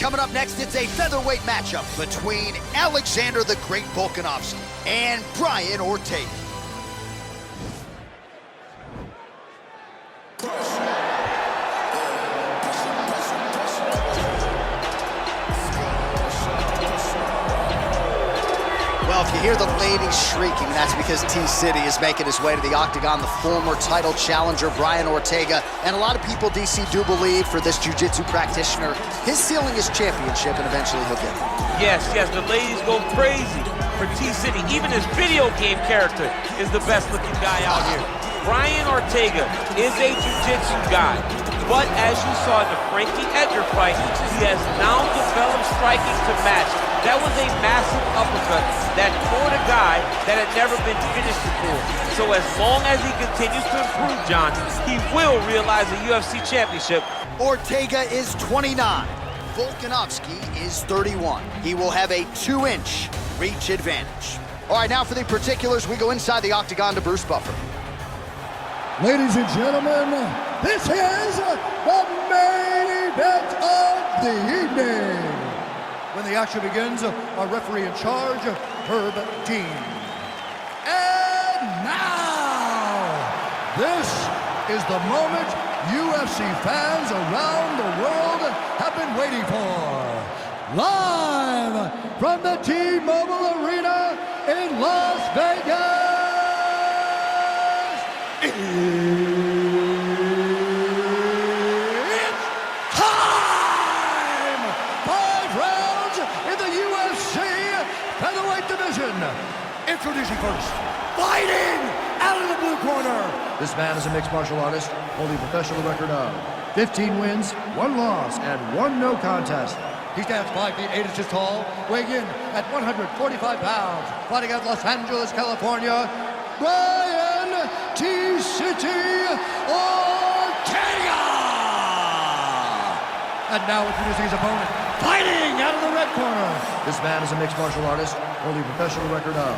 Coming up next, it's a featherweight matchup between Alexander the Great Volkanovski and Brian Ortega. Well, if you hear the ladies shrieking, that's because T-City is making his way to the octagon, the former title challenger, Brian Ortega. And a lot of people, DC, do believe for this jiu-jitsu practitioner, his ceiling is championship, and eventually he'll get it. Yes, the ladies go crazy for T-City. Even his video game character is the best-looking guy out here. Brian Ortega is a jiu-jitsu guy. But as you saw in the Frankie Edgar fight, he has now developed striking to match. That was a massive uppercut that tore a guy that had never been finished before. So as long as he continues to improve, John, he will realize a UFC championship. Ortega is 29. Volkanovski is 31. He will have a 2-inch reach advantage. All right, now for the particulars, we go inside the octagon to Bruce Buffer. Ladies and gentlemen, this is the main event of the evening. When the action begins, our referee in charge, Herb Dean. And now, this is the moment UFC fans around the world have been waiting for. Live from the T-Mobile Arena in Las Vegas. It's time! 5 rounds in the UFC featherweight division. Introducing first, fighting out of the blue corner. This man is a mixed martial artist, holding a professional record of 15 wins, 1 loss, and 1 no contest. He stands 5 feet 8 inches tall, weighing in at 145 pounds, fighting out of Los Angeles, California, Brian T-City Ortega! And now introducing his opponent, fighting out of the red corner. This man is a mixed martial artist, holding a professional record of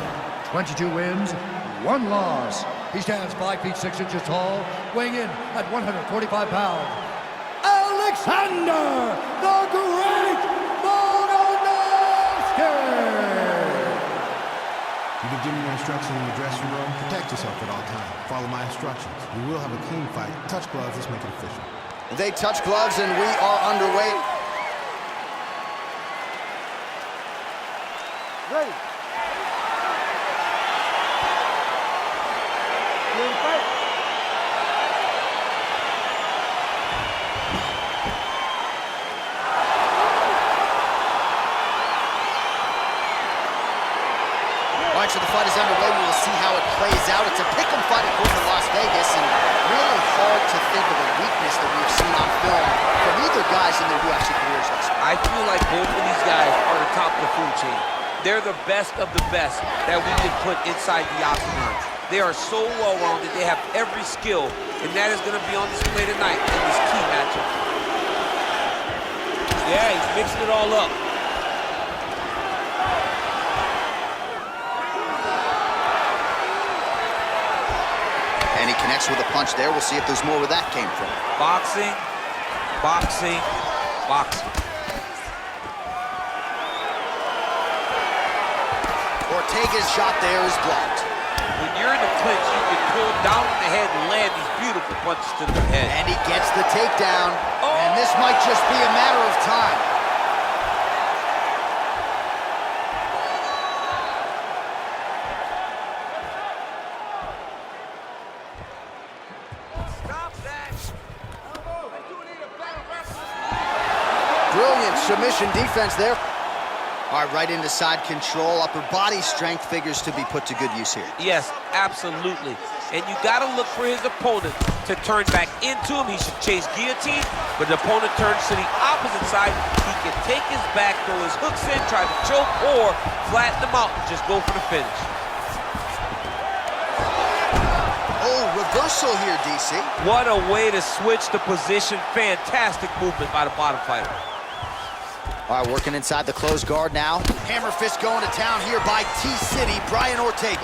22 wins, 1 loss. He stands 5 feet 6 inches tall, weighing in at 145 pounds. Alexander the Great Volkanovski! You've been given your instructions in the dressing room. Protect yourself at all times. Follow my instructions. We will have a clean fight. Touch gloves. Let's make it official. They touch gloves, and we are underway. Ready. You ready to fight? All right, so the fight is underway. We will see how it plays out. It's a pick'em fight according to Las Vegas, and really hard to think of a weakness that we've seen on film from either guys in their UFC careers. I feel like both of these guys are the top of the food chain. They're the best of the best that we can put inside the octagon. They are so well-rounded. They have every skill, and that is going to be on display tonight in this key matchup. Yeah, he's mixing it all up. And he connects with a punch there. We'll see if there's more where that came from. Boxing, boxing, boxing. Ortega's shot there is blocked. When you're in the clinch, you can pull down on the head and land these beautiful punches to the head. And he gets the takedown. Oh. And this might just be a matter of time. Brilliant submission defense there. All right, right into side control. Upper body strength figures to be put to good use here. Yes, absolutely. And you got to look for his opponent to turn back into him. He should chase guillotine, but the opponent turns to the opposite side. He can take his back, throw his hooks in, try to choke, or flatten him out and just go for the finish. Oh, reversal here, DC. What a way to switch the position. Fantastic movement by the bottom fighter. All right, working inside the closed guard now. Hammer fist going to town here by T-City, Brian Ortega.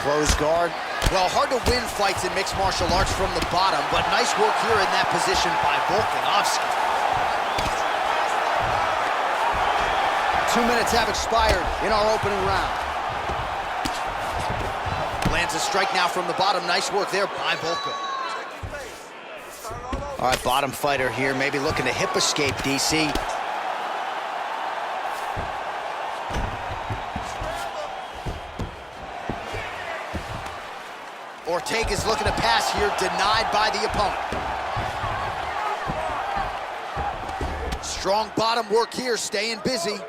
Closed guard. Well, hard to win fights in mixed martial arts from the bottom, but nice work here in that position by Volkanovski. 2 minutes have expired in our opening round. Lands a strike now from the bottom. Nice work there by Volka. All right, bottom fighter here, maybe looking to hip escape, DC. Ortega's looking to pass here, denied by the opponent. Strong bottom work here, staying busy.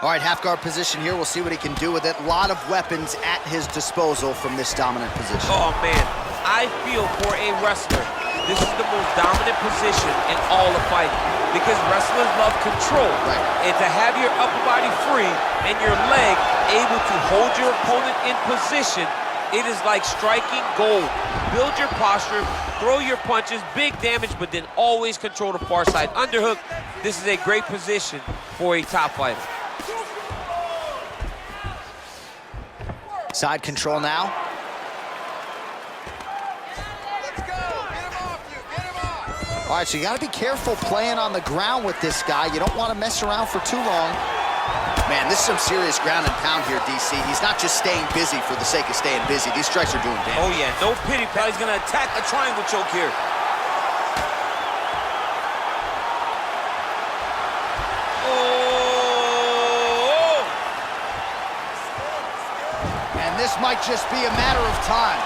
All right, half guard position here. We'll see what he can do with it. A lot of weapons at his disposal from this dominant position. Oh, man, I feel for a wrestler, this is the most dominant position in all of fighting because wrestlers love control. Right. And to have your upper body free and your leg able to hold your opponent in position, it is like striking gold. Build your posture, throw your punches, big damage, but then always control the far side. Underhook, this is a great position for a top fighter. Side control now. Let's go. Get him off you. Get him off. All right, so you got to be careful playing on the ground with this guy. You don't want to mess around for too long. Man, this is some serious ground and pound here, DC. He's not just staying busy for the sake of staying busy. These strikes are doing damage. Oh, yeah, no pity, pal. He's going to attack a triangle choke here. Oh! And this might just be a matter of time.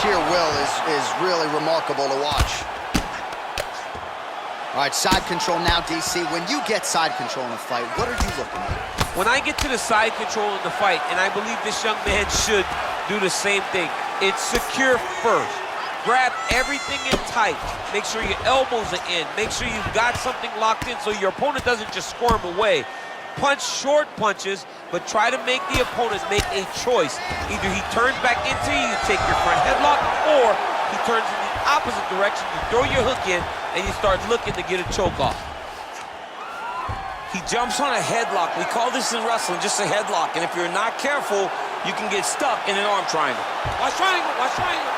Sheer will is really remarkable to watch. All right, side control now, DC. When you get side control in a fight, what are you looking at? When I get to the side control in the fight, and I believe this young man should do the same thing, it's secure first. Grab everything in tight. Make sure your elbows are in. Make sure you've got something locked in so your opponent doesn't just squirm away. Punch short punches, but try to make the opponent make a choice. Either he turns back into you, take your front headlock, or he turns in the opposite direction, you throw your hook in, and you start looking to get a choke off. He jumps on a headlock. We call this in wrestling just a headlock, and if you're not careful, you can get stuck in an arm triangle. Watch triangle, watch triangle.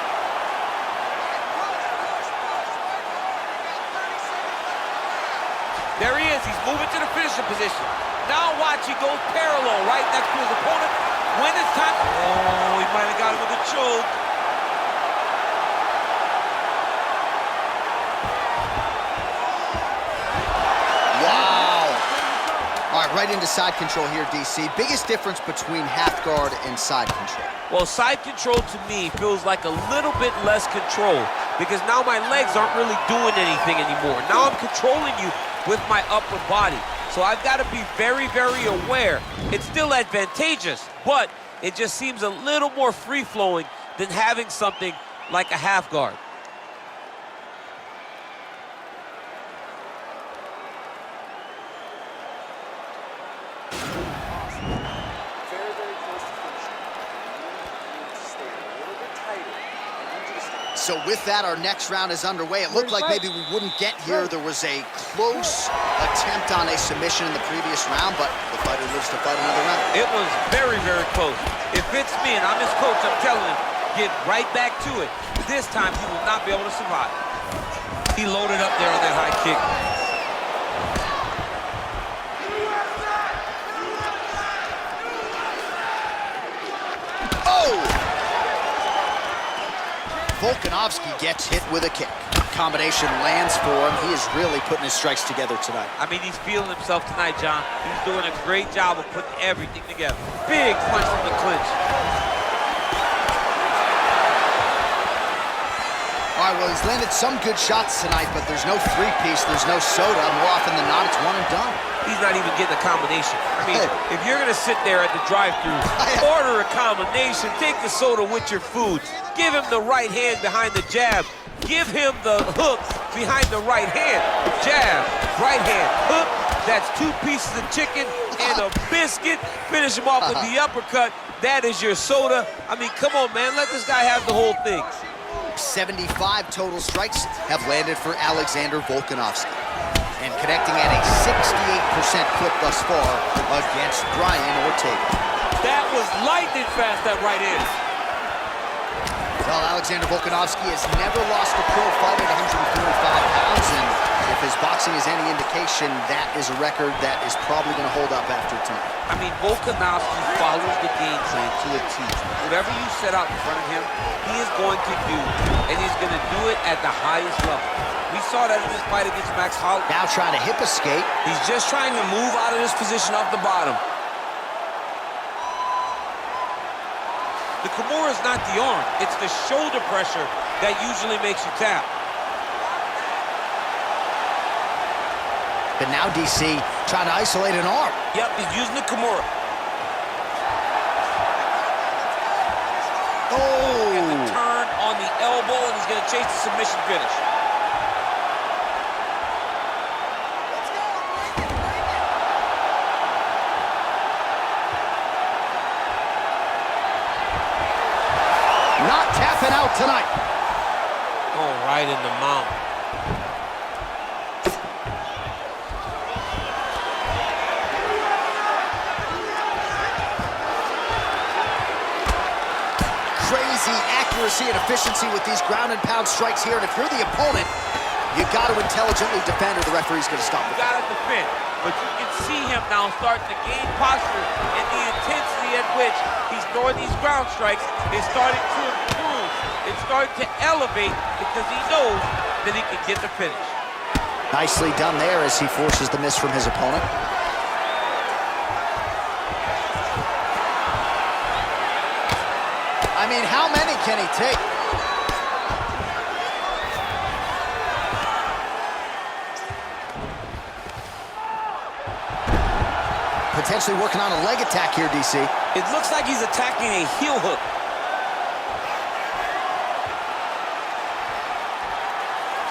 There he is, he's moving to the finishing position. Now watch, he goes parallel right next to his opponent. When it's time, oh, he might have got him with a choke. Wow. All right, right into side control here, DC. Biggest difference between half guard and side control? Well, side control to me feels like a little bit less control because now my legs aren't really doing anything anymore. Now I'm controlling you with my upper body. So I've got to be very, very aware. It's still advantageous, but it just seems a little more free-flowing than having something like a half guard. So with that, our next round is underway. It looked like maybe we wouldn't get here. There was a close attempt on a submission in the previous round, but the fighter lives to fight another round. It was very, very close. If it's me and I'm his coach, I'm telling him, get right back to it. This time, he will not be able to survive. He loaded up there on that high kick. Volkanovski gets hit with a kick. Combination lands for him. He is really putting his strikes together tonight. I mean, he's feeling himself tonight, John. He's doing a great job of putting everything together. Big punch from the clinch. All right, well, he's landed some good shots tonight, but there's no three-piece, there's no soda. More often than not, it's one and done. He's not even getting a combination. I mean, if you're gonna sit there at the drive-thru, order a combination, take the soda with your food, give him the right hand behind the jab, give him the hook behind the right hand, jab, right hand, hook, that's 2 pieces of chicken and a biscuit, finish him off with the uppercut, that is your soda. I mean, come on, man, let this guy have the whole thing. 75 total strikes have landed for Alexander Volkanovski. And connecting at a 68% clip thus far against Brian Ortega. That was lightning fast, that right hand. Well, Alexander Volkanovski has never lost a pro fight at 145 pounds, and if his boxing is any indication, that is a record that is probably going to hold up after tonight. I mean, Volkanovski follows the game plan to a T. Whatever you set out in front of him, he is going to do, and he's going to do it at the highest level. We saw that in this fight against Max Holloway. Now trying to hip escape. He's just trying to move out of this position off the bottom. The Kimura is not the arm. It's the shoulder pressure that usually makes you tap. But now DC trying to isolate an arm. Yep, he's using the Kimura. Oh! And the turn on the elbow, and he's going to chase the submission finish. Not tapping out tonight. Oh, right in the mouth. Crazy accuracy and efficiency with these ground and pound strikes here. And if you're the opponent, you got to intelligently defend or the referee's going to stop it. You got to defend. But you can see him now starting to gain posture, and the intensity at which he's throwing these ground strikes is starting to improve. It's starting to elevate because he knows that he can get the finish. Nicely done there as he forces the miss from his opponent. I mean, how many can he take? Potentially working on a leg attack here, DC. It looks like he's attacking a heel hook.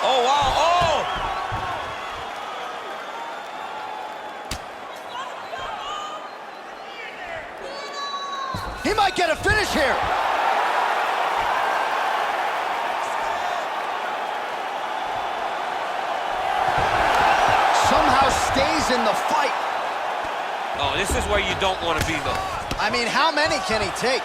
Oh, wow, oh! He might get a finish here. Somehow stays in the fight. Oh, this is where you don't want to be, though. I mean, how many can he take?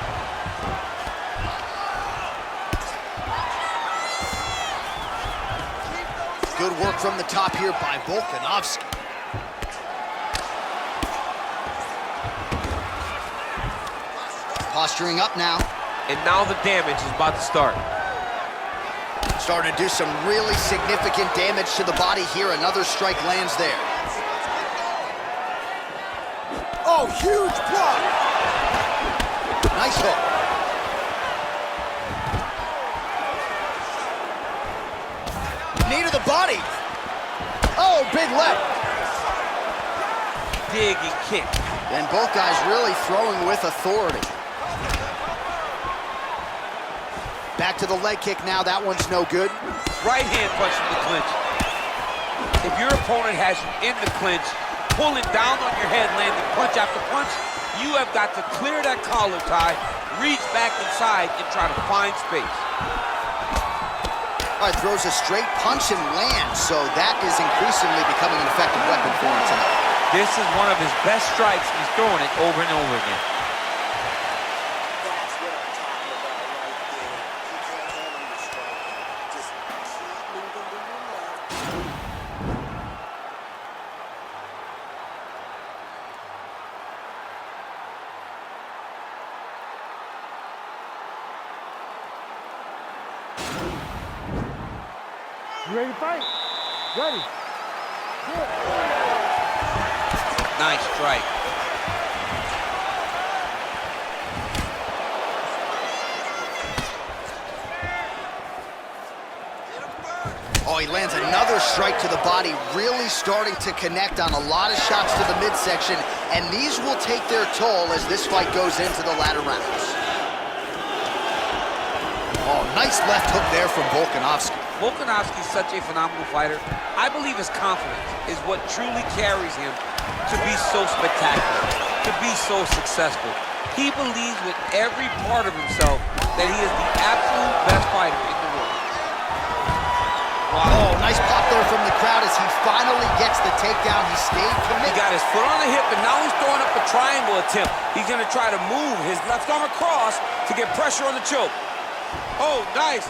Good work from the top here by Volkanovski. Posturing up now. And now the damage is about to start. Starting to do some really significant damage to the body here. Another strike lands there. Oh, huge block. Nice hook. Knee to the body. Oh, big left. Dig and kick. And both guys really throwing with authority. Back to the leg kick now. That one's no good. Right hand punch from the clinch. If your opponent has you in the clinch, pulling down on your head, landing punch after punch, you have got to clear that collar tie, reach back inside, and try to find space. All right, throws a straight punch and lands, so that is increasingly becoming an effective weapon for him tonight. This is one of his best strikes, and he's throwing it over and over again. You ready to fight? Ready. Good. Nice strike. Oh, he lands another strike to the body, really starting to connect on a lot of shots to the midsection, and these will take their toll as this fight goes into the latter rounds. Oh, nice left hook there from Volkanovski. Volkanovski is such a phenomenal fighter. I believe his confidence is what truly carries him to be so spectacular, to be so successful. He believes with every part of himself that he is the absolute best fighter in the world. Wow. Oh, nice pop there from the crowd as he finally gets the takedown. He stayed committed. He got his foot on the hip, and now he's throwing up a triangle attempt. He's going to try to move his left arm across to get pressure on the choke. Oh, nice.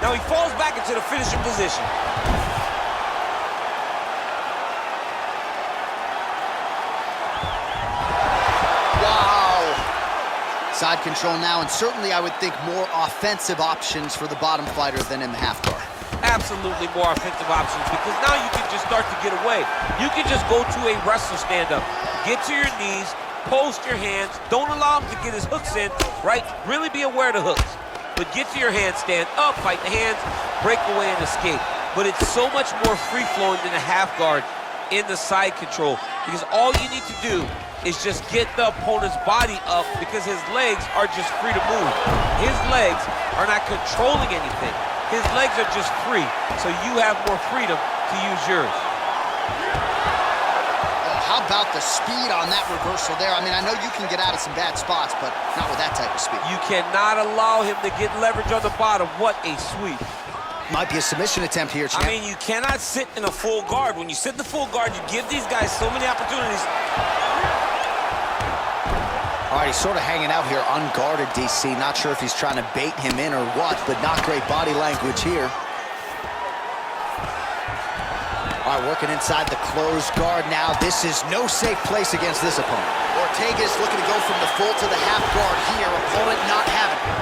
Now he falls back into the finishing position. Side control now, and certainly I would think more offensive options for the bottom fighter than in the half guard. Absolutely more offensive options, because now you can just start to get away. You can just go to a wrestler stand-up, get to your knees, post your hands, don't allow him to get his hooks in, right? Really be aware of the hooks. But get to your hands, stand up, fight the hands, break away and escape. But it's so much more free-flowing than a half guard in the side control, because all you need to do is just get the opponent's body up, because his legs are just free to move. His legs are not controlling anything. His legs are just free, so you have more freedom to use yours. Oh, how about the speed on that reversal there? I mean, I know you can get out of some bad spots, but not with that type of speed. You cannot allow him to get leverage on the bottom. What a sweep. Might be a submission attempt here, champ. I mean, you cannot sit in a full guard. When you sit in the full guard, you give these guys so many opportunities. All right, he's sort of hanging out here unguarded, DC. Not sure if he's trying to bait him in or what, but not great body language here. All right, working inside the closed guard now. This is no safe place against this opponent. Ortega's looking to go from the full to the half guard here. Opponent not having it.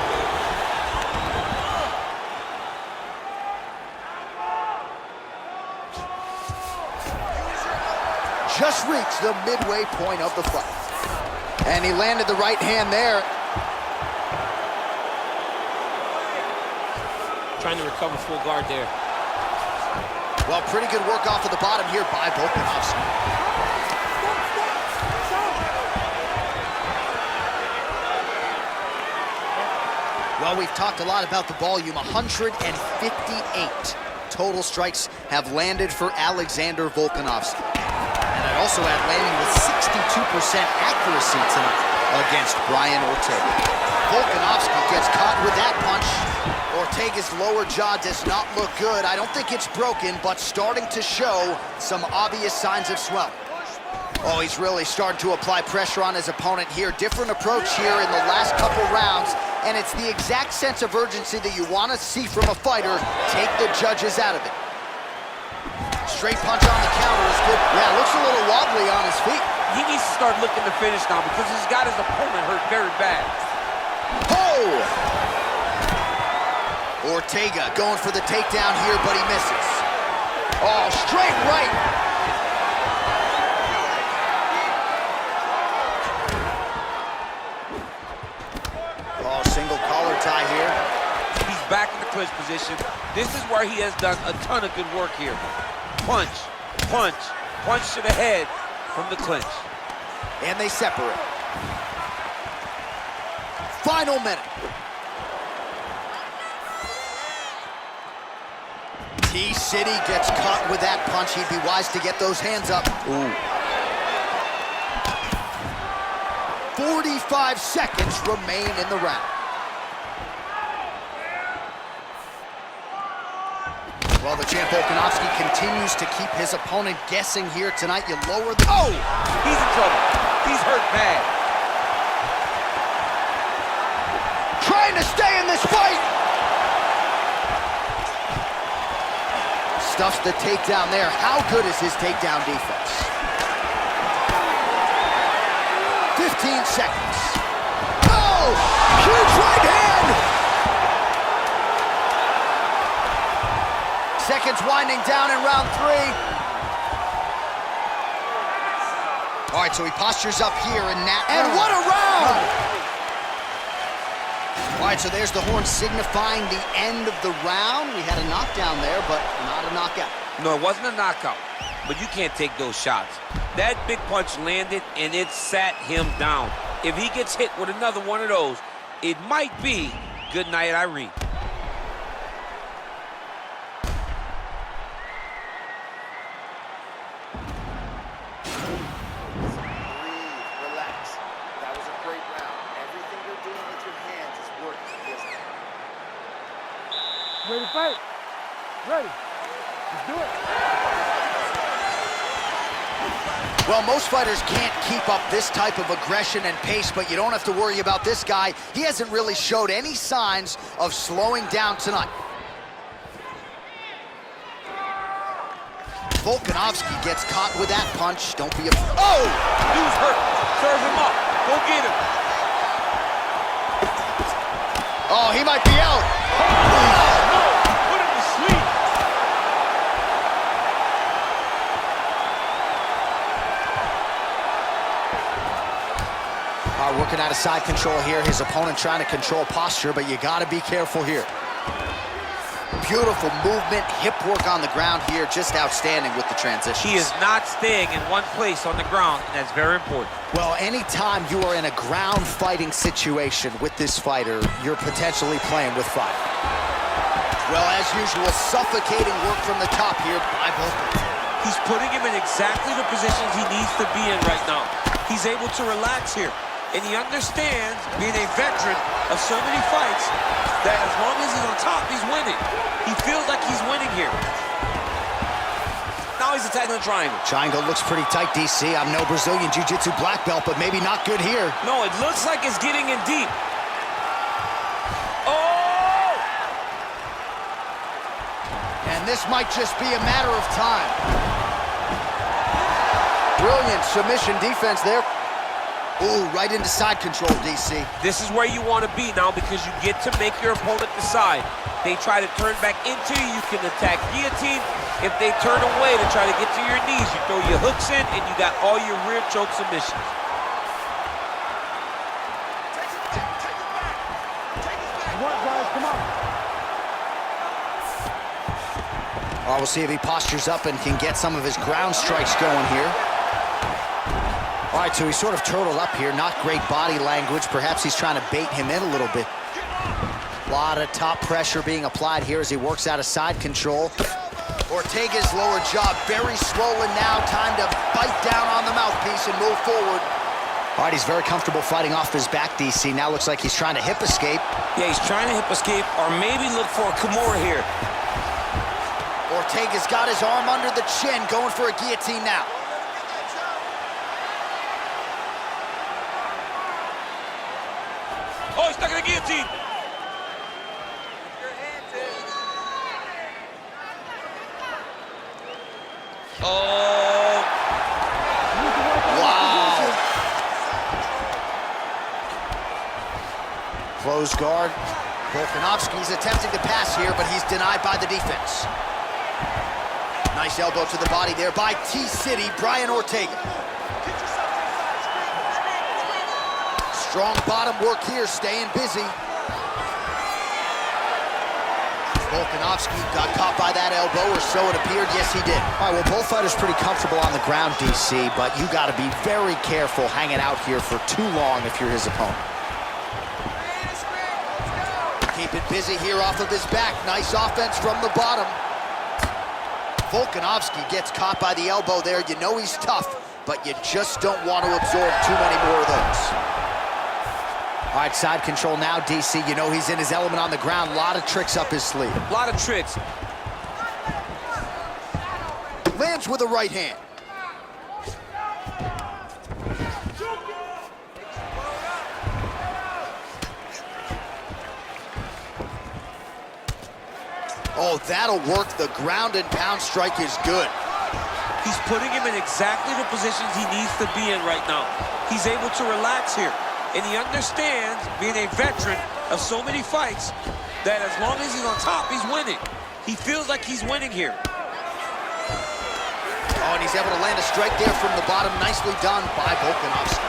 Just reached the midway point of the fight. And he landed the right hand there. Trying to recover full guard there. Well, pretty good work off of the bottom here by Volkanovski. Well, we've talked a lot about the volume. 158 total strikes have landed for Alexander Volkanovski. And I'd also add landing with 62% accuracy tonight against Brian Ortega. Volkanovski gets caught with that punch. Ortega's lower jaw does not look good. I don't think it's broken, but starting to show some obvious signs of swelling. Oh, he's really starting to apply pressure on his opponent here. Different approach here in the last couple rounds, and it's the exact sense of urgency that you want to see from a fighter. Take the judges out of it. Straight punch on the counter is good. Yeah, looks a little wobbly on his feet. He needs to start looking to finish now, because he's got his opponent hurt very bad. Oh! Ortega going for the takedown here, but he misses. Oh, straight right. Oh, single collar tie here. He's back in the clinch position. This is where he has done a ton of good work here. Punch, punch, punch to the head from the clinch. And they separate. Final minute. T-City gets caught with that punch. He'd be wise to get those hands up. Ooh. 45 seconds remain in the round. Well, the champ Volkanovski continues to keep his opponent guessing here tonight. You lower the... Oh! He's in trouble. He's hurt bad. Trying to stay in this fight. Stuffs the takedown there. How good is his takedown defense? 15 seconds. Oh! Huge right hand! Seconds winding down in round 3. All right, so he postures up here in that. And what a round! All right, so there's the horn signifying the end of the round. We had a knockdown there, but not a knockout. No, it wasn't a knockout, but you can't take those shots. That big punch landed, and it sat him down. If he gets hit with another one of those, it might be good night, Irene. Ready to fight? Ready. Let's do it. Well, most fighters can't keep up this type of aggression and pace, but you don't have to worry about this guy. He hasn't really showed any signs of slowing down tonight. Volkanovski gets caught with that punch. Don't be afraid. Oh! Dude's hurt. Serve him up. Go get him. Oh, he might be out. No! Put him to sleep. All right, working out of side control here. His opponent trying to control posture, but you got to be careful here. Beautiful movement, hip work on the ground here, just outstanding with the transitions. He is not staying in one place on the ground, and that's very important. Well, anytime you are in a ground fighting situation with this fighter, you're potentially playing with fire. Well, as usual, suffocating work from the top here by Volkanovski. He's putting him in exactly the positions he needs to be in right now. He's able to relax here, and he understands, being a veteran of so many fights, that as long as he's on top, he's winning. He feels like he's winning here. Now he's attacking the triangle. Triangle looks pretty tight, DC. I'm no Brazilian Jiu-Jitsu black belt, but maybe not good here. No, it looks like it's getting in deep. Oh! And this might just be a matter of time. Brilliant submission defense there. Ooh, right into side control, DC. This is where you want to be now, because you get to make your opponent decide. They try to turn back into you, you can attack guillotine. If they turn away to try to get to your knees, you throw your hooks in, and you got all your rear choke submissions. All right, we'll see if he postures up and can get some of his ground strikes going here. All right, so he's sort of turtled up here. Not great body language. Perhaps he's trying to bait him in a little bit. A lot of top pressure being applied here as he works out of side control. Ortega's lower jaw very swollen now. Time to bite down on the mouthpiece and move forward. All right, he's very comfortable fighting off his back, DC. Now looks like he's trying to hip escape. Yeah, he's trying to hip escape, or maybe look for a Kimura here. Ortega's got his arm under the chin, going for a guillotine now. Oh, he's stuck in the guillotine. Oh. Wow. Close guard. Volkanovski's attempting to pass here, but he's denied by the defense. Nice elbow to the body there by T-City, Brian Ortega. Strong bottom work here, staying busy. Volkanovski got caught by that elbow, or so it appeared. Yes, he did. All right, well, both fighters pretty comfortable on the ground, DC, but you got to be very careful hanging out here for too long if you're his opponent. Keep it busy here off of his back. Nice offense from the bottom. Volkanovski gets caught by the elbow there. You know he's tough, but you just don't want to absorb too many more of those. All right, side control now, DC. You know he's in his element on the ground. A lot of tricks up his sleeve. A lot of tricks. Lands with a right hand. Oh, that'll work. The ground and pound strike is good. He's putting him in exactly the positions he needs to be in right now. He's able to relax here. And he understands, being a veteran of so many fights, that as long as he's on top, he's winning. He feels like he's winning here. Oh, and he's able to land a strike there from the bottom. Nicely done by Volkanovski.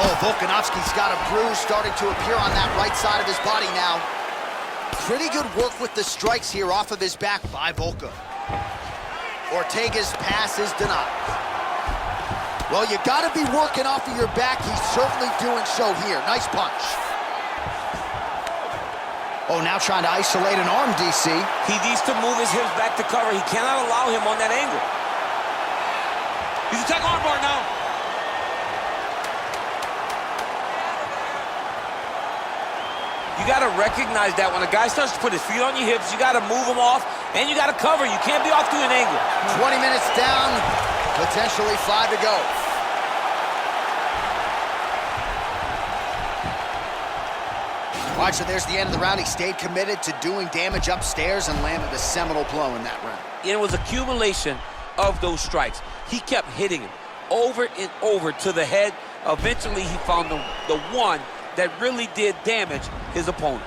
Oh, Volkanovski's got a bruise starting to appear on that right side of his body now. Pretty good work with the strikes here off of his back by Volka. Ortega's pass is denied. Well, you got to be working off of your back. He's certainly doing so here. Nice punch. Oh, now trying to isolate an arm, DC. He needs to move his hips back to cover. He cannot allow him on that angle. He's attacking armbar now. You got to recognize that when a guy starts to put his feet on your hips, you got to move him off, and you got to cover. You can't be off to an angle. 20 minutes down, potentially 5 to go. All right, so there's the end of the round. He stayed committed to doing damage upstairs and landed a seminal blow in that round. It was accumulation of those strikes. He kept hitting him over and over to the head. Eventually, he found the one that really did damage his opponent.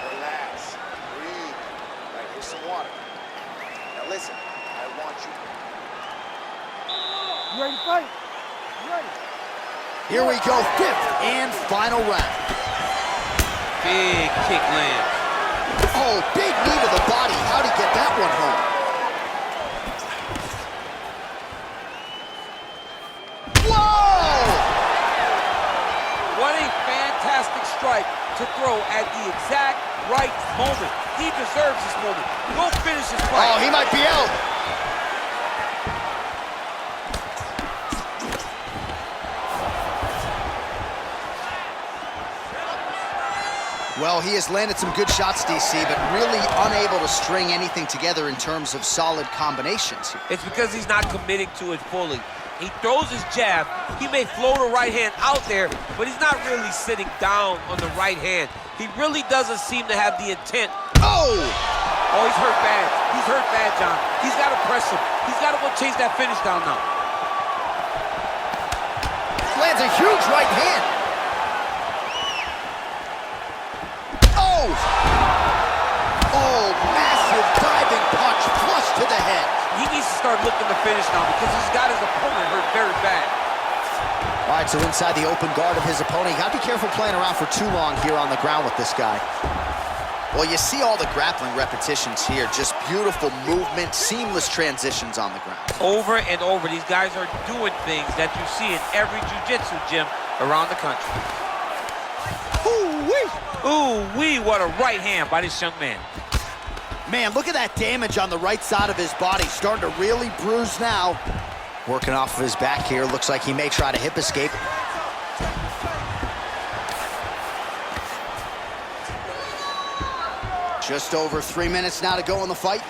Relax, breathe. Right, here's some water. Now listen, I want you. You ready to fight? You ready? Here we go, fifth and final round. Big kick lands. Oh, big knee to the body. How'd he get that one home? Whoa! What a fantastic strike to throw at the exact right moment. He deserves this moment. Go finish his fight. Oh, he might be out. Well, he has landed some good shots, DC, but really unable to string anything together in terms of solid combinations here. It's because he's not committing to it fully. He throws his jab. He may float a right hand out there, but he's not really sitting down on the right hand. He really doesn't seem to have the intent. Oh! Oh, he's hurt bad. He's hurt bad, John. He's got to press him. He's got to go chase that finish down now. Lands a huge right hand. Oh! Oh, massive diving punch flush to the head. He needs to start looking to finish now because he's got his opponent hurt very bad. All right, so inside the open guard of his opponent, you got to be careful playing around for too long here on the ground with this guy. Well, you see all the grappling repetitions here. Just beautiful movement, seamless transitions on the ground. Over and over, these guys are doing things that you see in every jiu-jitsu gym around the country. Ooh-wee! Ooh-wee, what a right hand by this young man. Man, look at that damage on the right side of his body. Starting to really bruise now. Working off of his back here. Looks like he may try to hip escape. Just over 3 minutes now to go in the fight.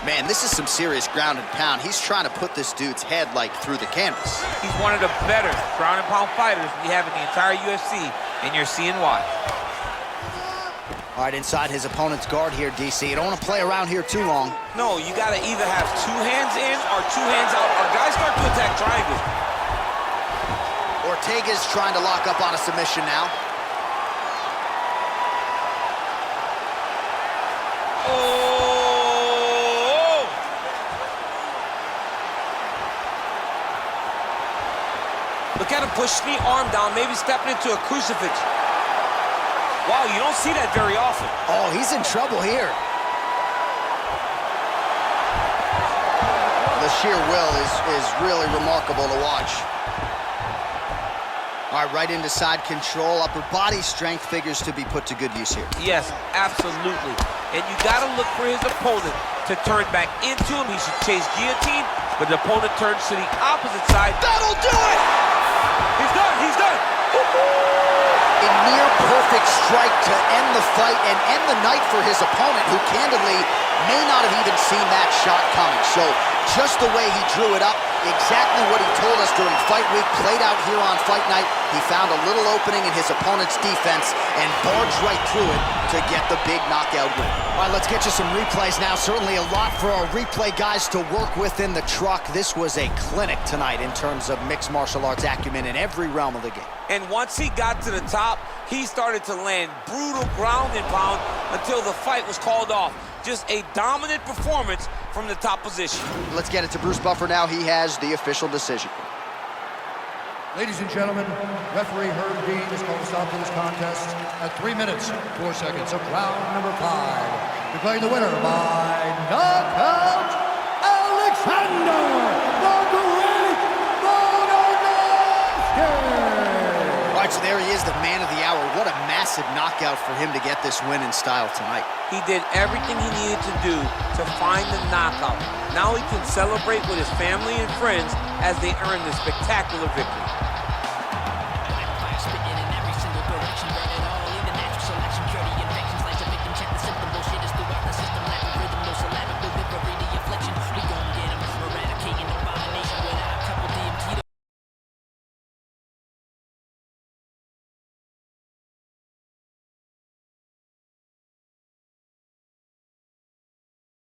Man, this is some serious ground and pound. He's trying to put this dude's head, like, through the canvas. He's one of the better ground and pound fighters we have in the entire UFC, and you're seeing why. All right, inside his opponent's guard here, DC. You don't want to play around here too long. No, you got to either have two hands in or two hands out. Our guys start to attack triangles. Ortega's trying to lock up on a submission now. Oh! Look at him push the arm down, maybe stepping into a crucifix. Wow, you don't see that very often. Oh, he's in trouble here. The sheer will is really remarkable to watch. All right, right into side control. Upper body strength figures to be put to good use here. Yes, absolutely. And you got to look for his opponent to turn back into him. He should chase guillotine, but the opponent turns to the opposite side. That'll do it! He's done, he's done. A near perfect strike to end the fight and end the night for his opponent, who candidly may not have even seen that shot coming. So just the way he drew it up, exactly what he told us during fight week, played out here on fight night. He found a little opening in his opponent's defense and barged right through it to get the big knockout win. All right, let's get you some replays now. Certainly a lot for our replay guys to work with in the truck. This was a clinic tonight in terms of mixed martial arts acumen in every realm of the game. And once he got to the top, he started to land brutal ground and pound until the fight was called off. Just a dominant performance from the top position. Let's get it to Bruce Buffer now. He has the official decision. Ladies and gentlemen, referee Herb Dean has called a stop to this contest at 3 minutes, 4 seconds of round number 5. Declaring the winner by knockout, Alexander Volkanovski! All right, so there he is, the man of the hour. What a massive knockout for him to get this win in style tonight. He did everything he needed to do to find the knockout. Now he can celebrate with his family and friends as they earn this spectacular victory.